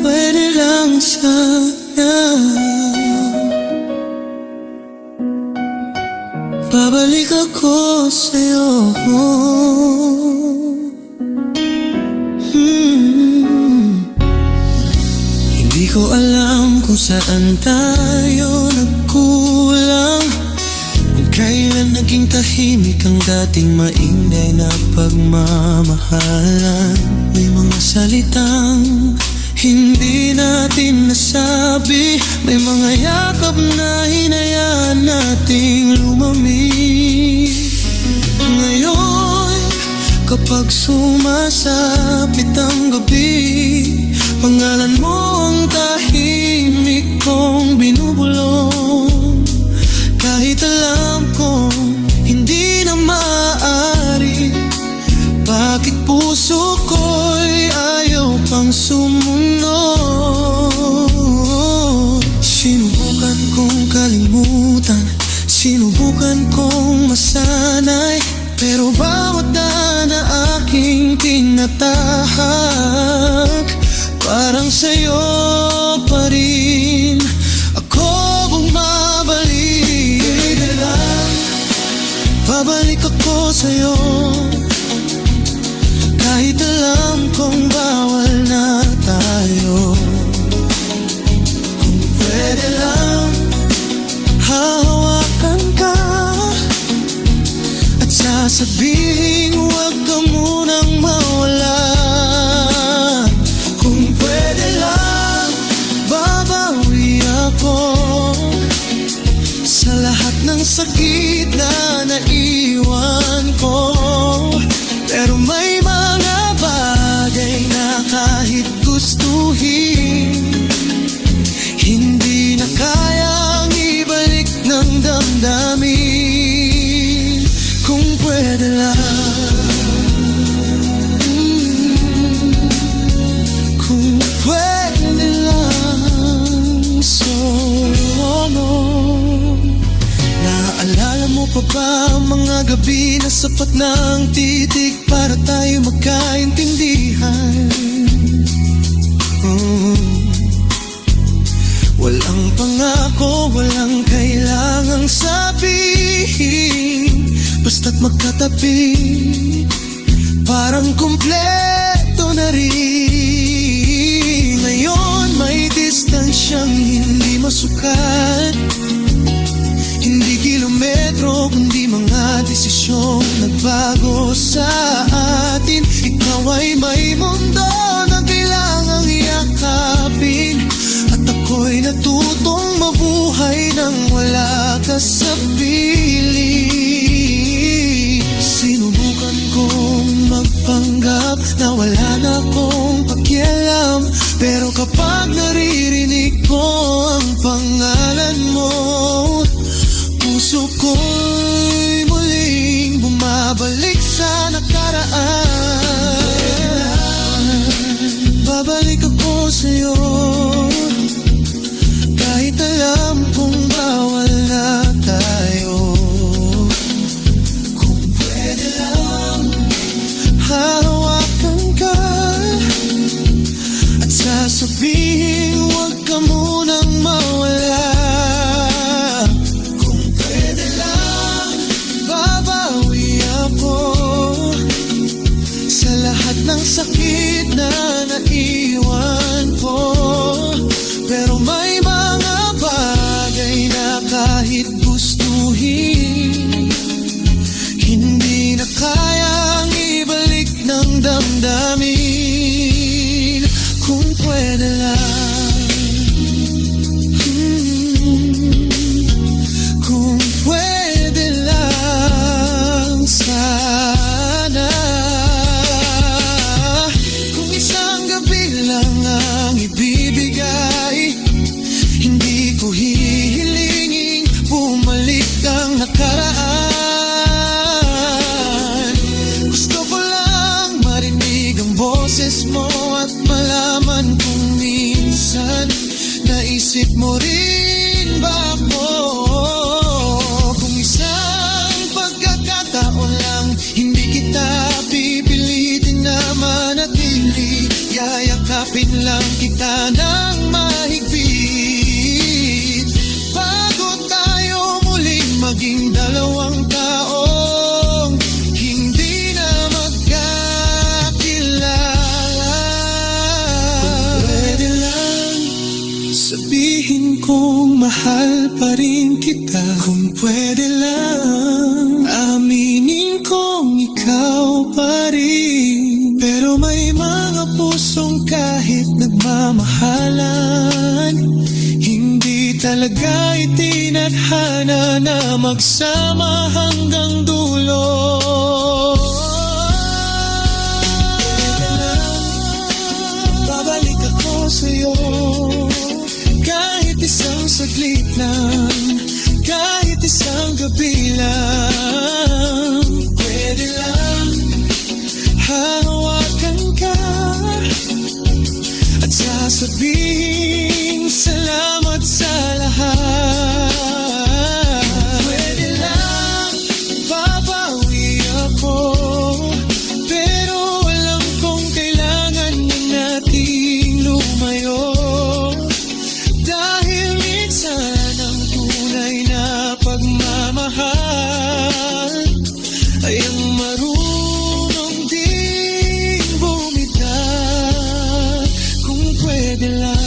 pwede lang sana babalik ako sa'yo. Hindi ko alam kung saan tayo nagkulang, kung kailan naging tahimik ang dating maingay na pagmamahalan. May mga salitang hindi natin nasabi, may mga yakap na hinayaan nating lumamig. Ngayon, kapag sumasapit ang gabi, pangalan mo ang tahimik kong binubulong. Kahit alam kong hindi na maaari, bakit puso ko'y ayaw pang sumunod? Sinubukan kong kalimutan, sinubukan kong masanay, pero bawat daan na aking tinatahak, parang sa'yo pa rin ako bumabalik. Pwede lang, babalik ako sa'yo, kahit alam kong bawal na tayo. Kung pwede lang, hahawakan ka at sasabihin huwag ka munang mawala. Kung pwede lang, babawi ako sa lahat ng sakit na naiwan ko. Pero may mga bagay na kahit gustuhin, hindi na kayang ibalik ng damdamin. Kung pwede lang, kung pwede lang, naaalala mo pa ba ang mga gabi na sapat ng titig para tayo magkaintindihan? Walang pangako, walang kailangang sabihin, basta't magkatabi, parang kumpleto na rin. Ngayon may distansyang hindi masukat, hindi kilometro kundi mga desisyong nagbago sa atin. Ikaw ay may mundo na kailangang yakapin, at ako'y natutong mabuhay nang wala ka sa piling. Sinubukan kong magpanggap na wala na akong pakialam, pero kapag naririnig ko ang pangalan mo, puso ko'y muling bumabalik sa nakaraan. Babalik ako sa'yo, kahit alam kong bawal na tayo. Kung pwede lang, hahawakan ka at sasabihin huwag ka munang mawala. Ng sakit na naiwan ko, pero may mga bagay na kahit gustuhin, hindi na kayang ibalik ng damdamin. Kung pwede lang, kung pwede lang sana, hindi ko hihilingin bumalik ang nakaraan. Gusto ko lang marinig ang boses mo at malaman kung minsan naisip mo rin ba ako. Kung isang pagkakataon lang, hindi kita pipilitin na manatili, yayakapin lang lang kita ng mahigpit bago tayo muling maging dalawang taong hindi na magkakilala. Kung pwede lang, sabihin kong mahal pa rin kita. Kung pwede lang, aminin kong ikaw pa rin. Pero may mga pusong kahit nagmamahalan, hindi talaga itinadhana na magsama hanggang dulo. Pwede lang, babalik ako sa'yo kahit isang saglit lang, kahit isang gabi lang. Pwede lang, hawakan ka at sasabihin salamat sa lahat. Pwede lang, babawi ako, pero alam kong kailangan na nating lumayo. Dahil minsan ang tunay na pagmamahal ay ang marunong ding bumitaw. Kung pwede lang,